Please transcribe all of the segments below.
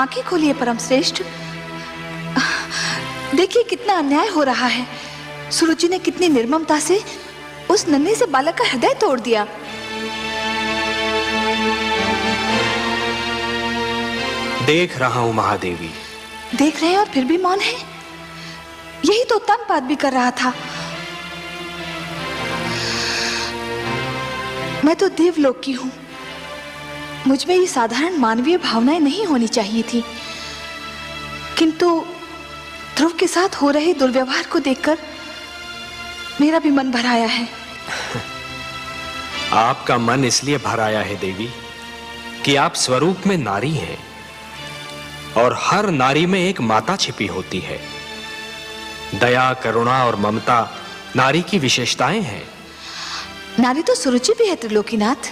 आंखें खोलिए परम श्रेष्ठ। देखिए कितना अन्याय हो रहा है। सुरुचि ने कितनी निर्ममता से उस नन्हे से बालक का हृदय तोड़ दिया। देख रहा हूं महादेवी। देख रहे हैं और फिर भी मौन है? यही तो उत्तानपाद भी कर रहा था। मैं तो देवलोक की हूं, मुझ में ये साधारण मानवीय भावनाएं नहीं होनी चाहिए थी, किंतु ध्रुव के साथ हो रहे दुर्व्यवहार को देखकर मेरा भी मन भर आया है। आपका मन इसलिए भर आया है देवी कि आप स्वरूप में नारी हैं और हर नारी में एक माता छिपी होती है। दया, करुणा और ममता नारी की विशेषताएं हैं। नारी तो सुरुचि भी है त्रिलोकीनाथ,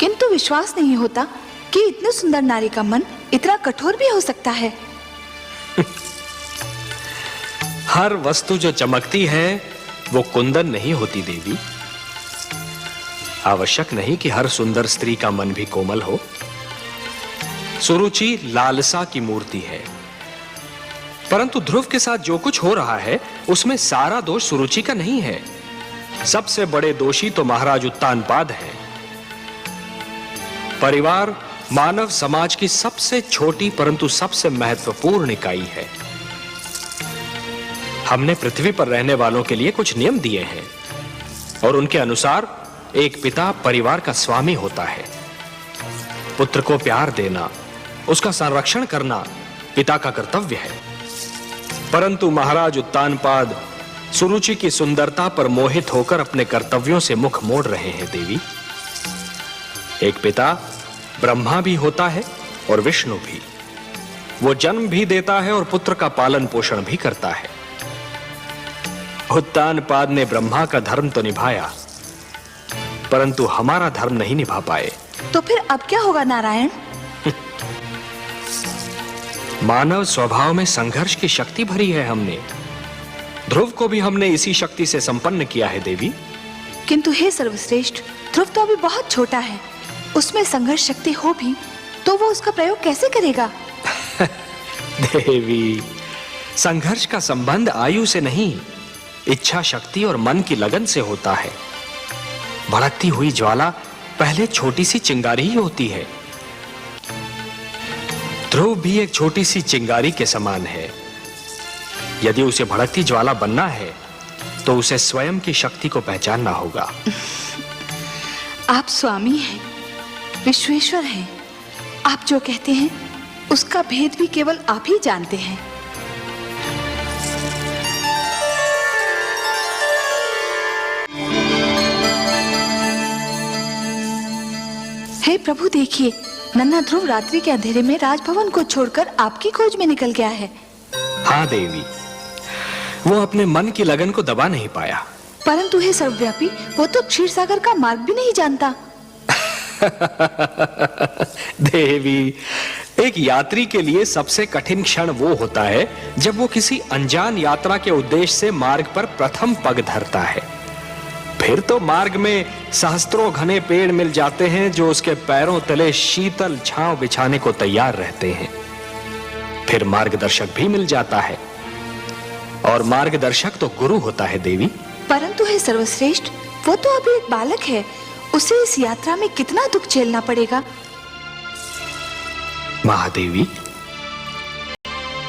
किंतु विश्वास नहीं होता कि इतनी सुंदर नारी का मन इतना कठोर भी हो सकता है। हर वस्तु जो चमकती है वो कुंदन नहीं होती देवी। आवश्यक नहीं कि हर सुंदर स्त्री का मन भी कोमल हो। सुरुचि लालसा की मूर्ति है, परंतु ध्रुव के साथ जो कुछ हो रहा है उसमें सारा दोष सुरुचि का नहीं है। सबसे बड़े दोषी तो महाराज उत्तानपाद हैं। परिवार मानव समाज की सबसे छोटी परंतु सबसे महत्वपूर्ण इकाई है। हमने पृथ्वी पर रहने वालों के लिए कुछ नियम दिए हैं और उनके अनुसार एक पिता परिवार का स्वामी होता है। पुत्र को प्यार देना, उसका संरक्षण करना पिता का कर्तव्य है। परंतु महाराज उत्तानपाद सुरुचि की सुंदरता पर मोहित होकर अपने कर्तव्यों से मुख मोड़ रहे हैं देवी। एक पिता ब्रह्मा भी होता है और विष्णु भी। वो जन्म भी देता है और पुत्र का पालन पोषण भी करता है। उत्तानपाद ने ब्रह्मा का धर्म तो निभाया, परंतु हमारा धर्म नहीं निभा पाए। तो फिर अब क्या होगा नारायण? मानव स्वभाव में संघर्ष की शक्ति भरी है हमने। ध्रुव को भी हमने इसी शक्ति से संपन्न किया है देवी। किंतु हे सर्वश्रेष्ठ, ध्रुव तो अभी बहुत छोटा है। उसमें संघर्ष शक्ति हो भी तो वो उसका प्रयोग कैसे करेगा? देवी, संघर्ष का संबंध आयु से नहीं, इच्छा शक्ति और मन की लगन से होता है। भड़कती हुई ज्वाला पहले छोटी सी चिंगारी ही होती है। ध्रुव भी एक छोटी सी चिंगारी के समान है। यदि उसे भड़कती ज्वाला बनना है तो उसे स्वयं की शक्ति को पहचानना होगा। आप स्वामी हैं, विश्वेश्वर हैं। आप जो कहते हैं उसका भेद भी केवल आप ही जानते हैं। हे प्रभु, देखिए नन्हा ध्रुव रात्रि के अंधेरे में राजभवन को छोड़कर आपकी खोज में निकल गया है। हाँ देवी, वो अपने मन की लगन को दबा नहीं पाया। परंतु हे सर्वव्यापी, वो तो क्षीर सागर का मार्ग भी नहीं जानता। देवी, एक यात्री के लिए सबसे कठिन क्षण वो होता है जब वो किसी अनजान यात्रा के उद्देश्य से मार्ग पर प्रथम पग धरता है। फिर तो मार्ग में सहस्त्रों घने पेड़ मिल जाते हैं जो उसके पैरों तले शीतल छांव बिछाने को तैयार रहते हैं। फिर मार्गदर्शक भी मिल जाता है और मार्गदर्शक तो गुरु होता है देवी। परंतु हे सर्वश्रेष्ठ, वो तो अभी एक बालक है। उसे इस यात्रा में कितना दुख झेलना पड़ेगा। महादेवी,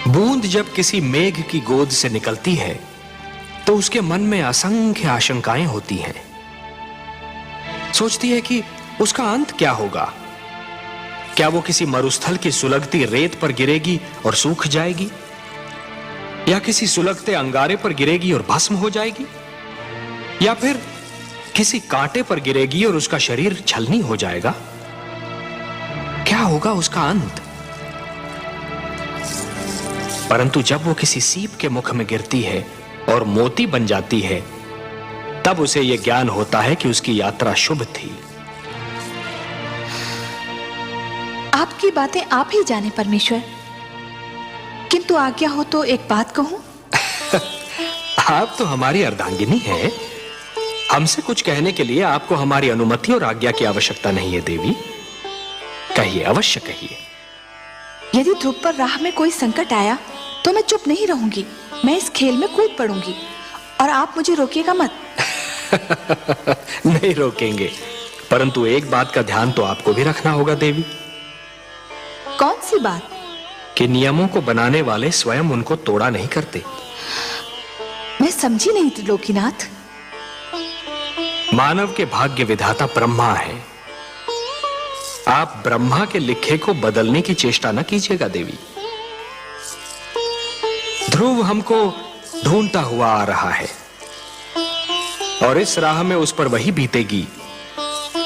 बूंद जब किसी मेघ की गोद से निकलती है तो उसके मन में असंख्य आशंकाएं होती हैं। सोचती है कि उसका अंत क्या होगा। क्या वो किसी मरुस्थल की सुलगती रेत पर गिरेगी और सूख जाएगी, या किसी सुलगते अंगारे पर गिरेगी और भस्म हो जाएगी, या फिर किसी कांटे पर गिरेगी और उसका शरीर छलनी हो जाएगा। क्या होगा उसका अंत? परंतु जब वो किसी सीप के मुख में गिरती है और मोती बन जाती है, तब उसे यह ज्ञान होता है कि उसकी यात्रा शुभ थी। आपकी बातें आप ही जाने परमेश्वर, किंतु आज्ञा हो तो एक बात कहूं। आप तो हमारी अर्धांगिनी हैं। हमसे कुछ कहने के लिए आपको हमारी अनुमति और आज्ञा की आवश्यकता नहीं है देवी। कहिए, अवश्य कहिए। यदि ध्रुव पर राह में कोई संकट आया तो मैं चुप नहीं रहूंगी, मैं इस खेल में कूद पड़ूंगी और आप मुझे रोकिएगा मत। नहीं रोकेंगे, परंतु एक बात का ध्यान तो आपको भी रखना होगा देवी। कौन सी बात? कि नियमों को बनाने वाले स्वयं उनको तोड़ा नहीं करते। मैं समझी नहीं त्रिलोकीनाथ। मानव के भाग्य विधाता ब्रह्मा है। आप ब्रह्मा के लिखे को बदलने की चेष्टा न कीजिएगा देवी। ध्रुव हमको ढूंढता हुआ आ रहा है और इस राह में उस पर वही बीतेगी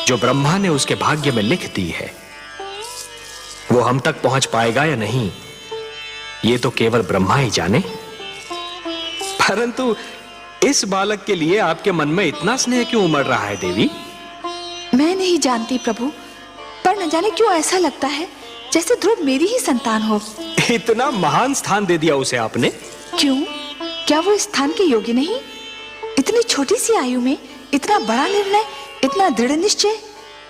जो ब्रह्मा ने उसके भाग्य में लिख दी है। वो हम तक पहुंच पाएगा या नहीं, ये तो केवल ब्रह्मा ही जाने। परंतु इस बालक के लिए आपके मन में इतना स्नेह क्यों उमड़ रहा है देवी? मैं नहीं जानती प्रभु, पर न जाने क्यों ऐसा लगता है जैसे ध्रुव मेरी ही संतान हो। इतना महान स्थान दे दिया उसे आपने। क्यों? क्या वो इस स्थान के योग्य नहीं? इतनी छोटी सी आयु में इतना बड़ा निर्णय, इतना दृढ़ निश्चय,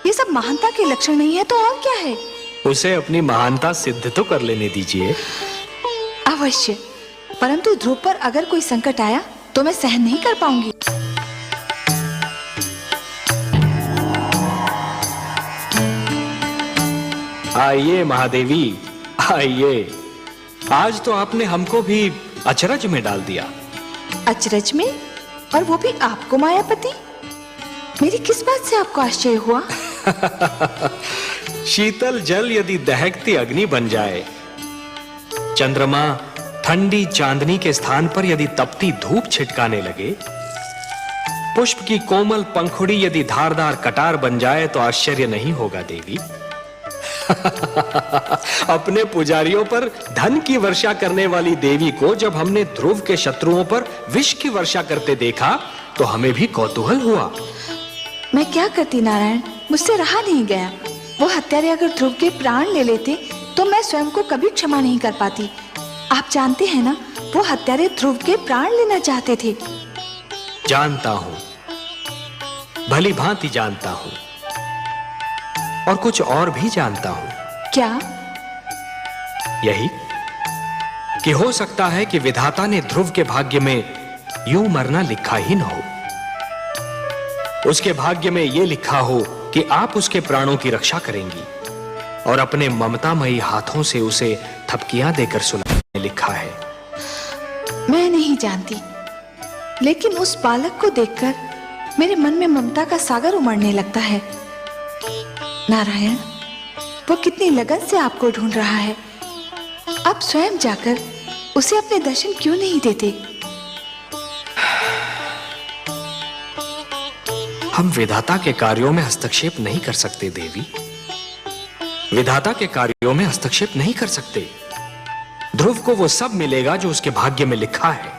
ये सब महानता के लक्षण नहीं है तो और क्या है? उसे अपनी महानता सिद्ध तो कर लेने दीजिए। अवश्य, परंतु ध्रुव पर अगर कोई संकट आया तो मैं सहन नहीं कर पाऊंगी। आइए महादेवी, आइए। आज तो आपने हमको भी अचरज में डाल दिया। अचरज में? और वो भी आपको मायापति? मेरी किस बात से आपको आश्चर्य हुआ? शीतल जल यदि दहकती अग्नि बन जाए, चंद्रमा ठंडी चांदनी के स्थान पर यदि तपती धूप छिटकाने लगे, पुष्प की कोमल पंखुड़ी यदि धारदार कटार बन जाए तो आश्चर्य नहीं होगा देवी। अपने पुजारियों पर धन की वर्षा करने वाली देवी को जब हमने ध्रुव के शत्रुओं पर विष की वर्षा करते देखा तो हमें भी कौतूहल हुआ। मैं क्या करती नारायण, मुझसे रहा नहीं गया। वो हत्यारे अगर ध्रुव के प्राण ले लेते तो मैं स्वयं को कभी क्षमा नहीं कर पाती। आप जानते हैं ना, वो हत्यारे ध्रुव के प्राण लेना चाहते थे। जानता हूं, भली भांति जानता हूं, और कुछ और भी जानता हूं। क्या? यही कि हो सकता है कि विधाता ने ध्रुव के भाग्य में यूं मरना लिखा ही न हो। उसके भाग्य में यह लिखा हो कि आप उसके प्राणों की रक्षा करेंगी और अपने ममतामयी हाथों से उसे थपकियां देकर सुलाने लिखा है। मैं नहीं जानती, लेकिन उस बालक को देखकर मेरे मन में ममता का सागर उमड़ने लगता है। नारायण, वो कितनी लगन से आपको ढूंढ रहा है। आप स्वयं जाकर उसे अपने दर्शन क्यों नहीं देते? हम विधाता के कार्यों में हस्तक्षेप नहीं कर सकते देवी। विधाता के कार्यों में हस्तक्षेप नहीं कर सकते। ध्रुव को वो सब मिलेगा जो उसके भाग्य में लिखा है।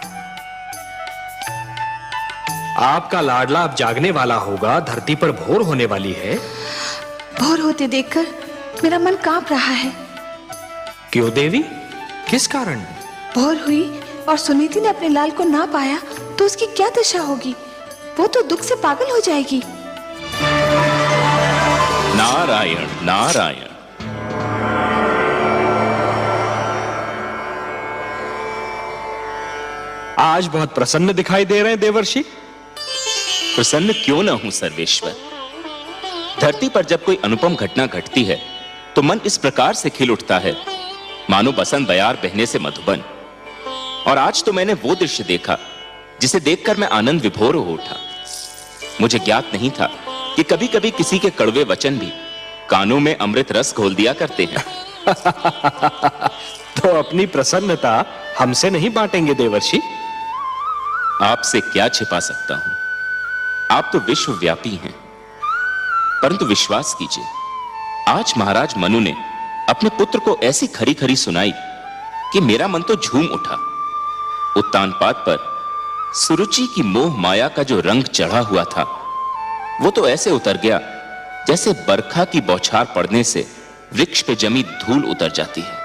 आपका लाडला अब जागने वाला होगा, धरती पर भोर होने वाली है। भोर होते देखकर मेरा मन कांप रहा है। क्यों देवी, किस कारण? भोर हुई और सुनीति ने अपने लाल को ना पाया तो उसकी क्या दशा होगी? वो तो दुख से पागल हो जाएगी। नारायण नारायण। आज बहुत प्रसन्न दिखाई दे रहे हैं देवर्षि। प्रसन्न क्यों न हूं सर्वेश्वर। धरती पर जब कोई अनुपम घटना घटती है तो मन इस प्रकार से खिल उठता है मानो बसंत बयार बहने से मधुबन। और आज तो मैंने वो दृश्य देखा जिसे देखकर मैं आनंद विभोर हो उठा। मुझे ज्ञात नहीं था कि कभी कभी किसी के कड़वे वचन भी कानों में अमृत रस घोल दिया करते हैं। तो अपनी प्रसन्नता हमसे नहीं बांटेंगे देवर्षि? आपसे क्या छिपा सकता हूं, आप तो विश्वव्यापी हैं। परंतु विश्वास कीजिए, आज महाराज मनु ने अपने पुत्र को ऐसी खरी खरी सुनाई कि मेरा मन तो झूम उठा। उत्तानपाद पर सुरुचि की मोह माया का जो रंग चढ़ा हुआ था वो तो ऐसे उतर गया जैसे बरखा की बौछार पड़ने से वृक्ष पे जमी धूल उतर जाती है।